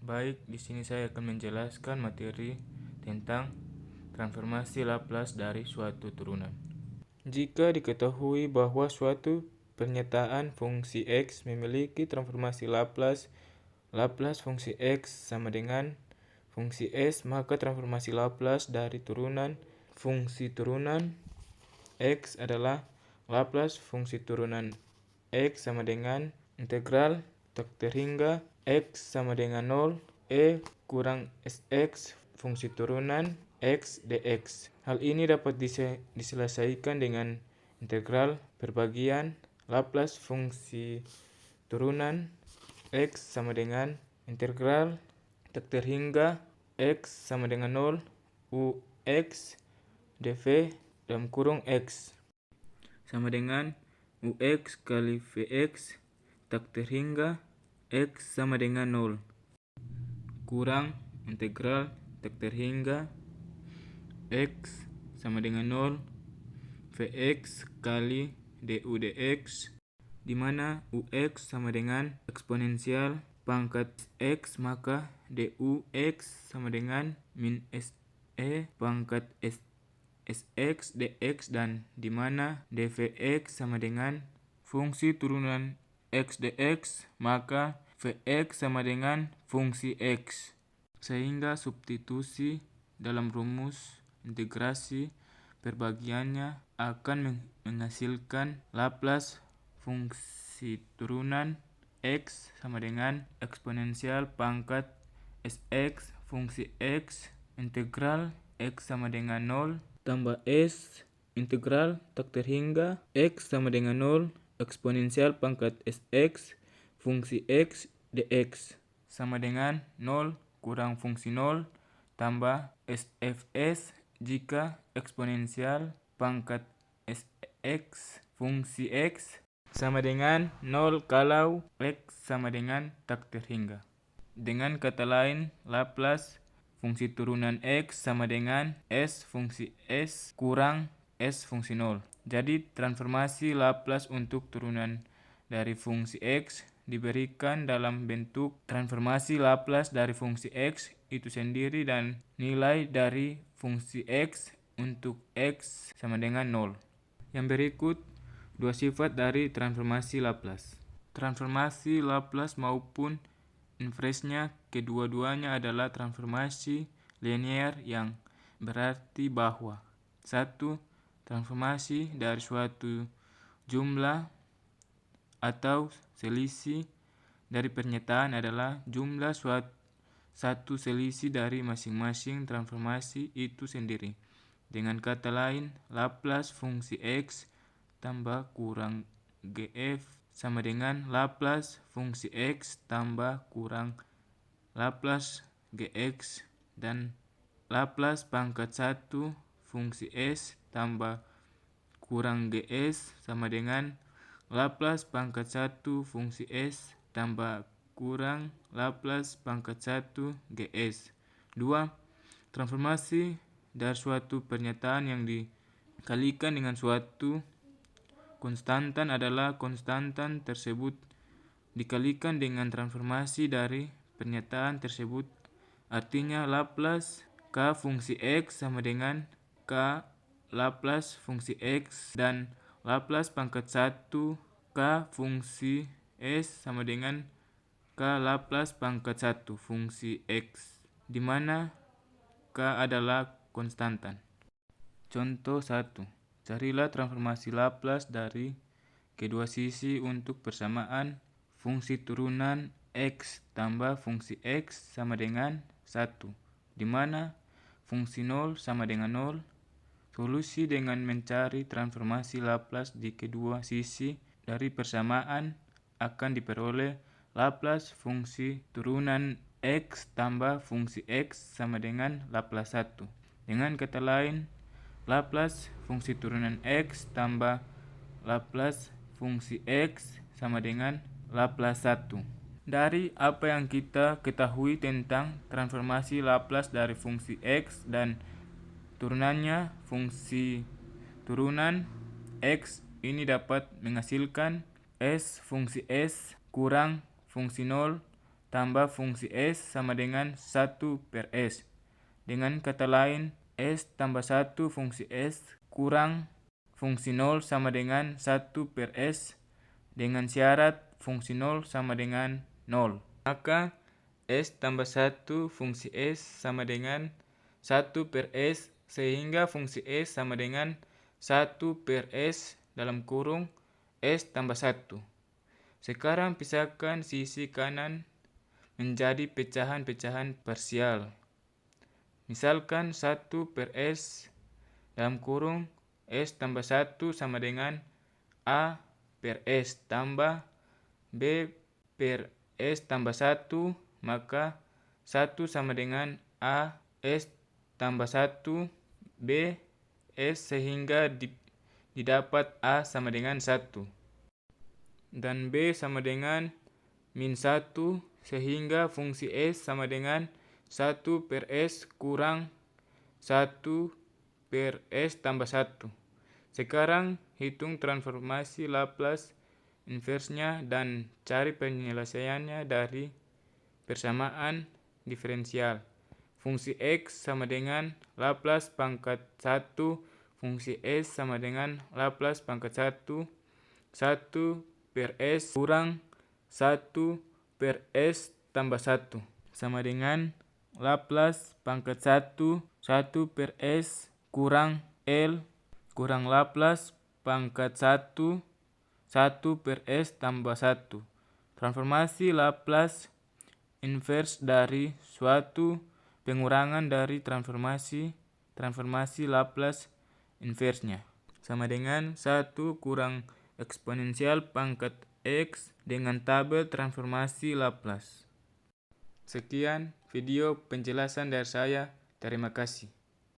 Baik, di sini saya akan menjelaskan materi tentang transformasi Laplace dari suatu turunan. Jika diketahui bahwa suatu pernyataan fungsi X memiliki transformasi Laplace, Laplace fungsi X sama dengan fungsi S, maka transformasi Laplace dari fungsi turunan X adalah Laplace fungsi turunan X sama dengan integral tak terhingga X sama dengan 0 E kurang Sx fungsi turunan X dx. Hal ini dapat diselesaikan dengan integral perbagian Laplace fungsi turunan X sama dengan integral tak terhingga X sama dengan 0 Ux dv dalam kurung X sama dengan Ux kali Vx tak terhingga X sama dengan 0 kurang integral tak terhingga X sama dengan 0 Vx kali du dx, di mana Ux sama dengan eksponensial pangkat X, maka dux sama dengan min Se pangkat Sx dx, dan di mana dvx sama dengan fungsi turunan X dx, maka Vx sama dengan fungsi X. Sehingga substitusi dalam rumus integrasi perbagiannya akan menghasilkan Laplace fungsi turunan X sama dengan eksponensial pangkat Sx fungsi X integral X sama dengan 0 tambah S integral tak terhingga X sama dengan 0 eksponensial pangkat Sx fungsi X dx sama dengan 0 kurang fungsi 0 tambah Sfs jika eksponensial pangkat Sx fungsi X sama dengan 0 kalau X sama dengan tak terhingga. Dengan kata lain, Laplace fungsi turunan X sama dengan S fungsi S kurang S fungsi 0. Jadi transformasi Laplace untuk turunan dari fungsi X diberikan dalam bentuk transformasi Laplace dari fungsi X itu sendiri dan nilai dari fungsi X untuk X sama dengan 0. Yang berikut dua sifat dari transformasi Laplace. Transformasi Laplace maupun inversnya kedua-duanya adalah transformasi linear yang berarti bahwa satu, transformasi dari suatu jumlah atau selisih dari pernyataan adalah jumlah satu selisih dari masing-masing transformasi itu sendiri. Dengan kata lain, Laplace fungsi X tambah kurang Gf sama dengan Laplace fungsi X tambah kurang Laplace Gx, dan Laplace pangkat 1 fungsi S tambah kurang Gs sama dengan Laplace pangkat 1 fungsi S tambah kurang Laplace pangkat 1 Gs. 2. Transformasi dari suatu pernyataan yang dikalikan dengan suatu konstantan adalah konstantan tersebut dikalikan dengan transformasi dari pernyataan tersebut. Artinya Laplace K fungsi X sama dengan K Laplace fungsi X, dan Laplace pangkat 1 K fungsi S sama dengan K Laplace pangkat 1 fungsi X, di mana K adalah konstantan. Contoh 1. Carilah transformasi Laplace dari kedua sisi untuk persamaan fungsi turunan X tambah fungsi X sama dengan 1, di mana fungsi 0 sama dengan 0. Solusi dengan mencari transformasi Laplace di kedua sisi dari persamaan akan diperoleh Laplace fungsi turunan X tambah fungsi X sama dengan Laplace 1. Dengan kata lain, Laplace fungsi turunan X tambah Laplace fungsi X sama dengan Laplace 1. Dari apa yang kita ketahui tentang transformasi Laplace dari fungsi X dan turunannya fungsi turunan X ini dapat menghasilkan S fungsi S kurang fungsi 0 tambah fungsi S sama dengan 1 per S. Dengan kata lain, S tambah 1 fungsi S kurang fungsi 0 sama dengan 1 per S dengan syarat fungsi 0 sama dengan 0. Maka S tambah 1 fungsi S sama dengan 1 per S sehingga fungsi S sama dengan 1 per S dalam kurung S tambah 1. Sekarang pisahkan sisi kanan menjadi pecahan-pecahan parsial. Misalkan 1 per S dalam kurung S tambah 1 sama dengan A per S tambah B per S tambah 1, maka 1 sama dengan A S tambah 1 B S sehingga didapat A sama dengan 1. Dan B sama dengan min 1 sehingga fungsi S sama dengan 1 per S kurang 1 per S tambah 1. Sekarang hitung transformasi Laplace inversnya dan cari penyelesaiannya dari persamaan diferensial. Fungsi X sama dengan Laplace pangkat 1 fungsi S sama dengan Laplace pangkat 1 per S kurang 1 per S tambah 1 sama dengan Laplace pangkat 1 per S kurang L kurang Laplace pangkat 1 per S tambah 1. Transformasi Laplace inverse dari suatu pengurangan dari transformasi Laplace inversnya sama dengan 1 kurang eksponensial pangkat X dengan tabel transformasi Laplace. Sekian video penjelasan dari saya. Terima kasih.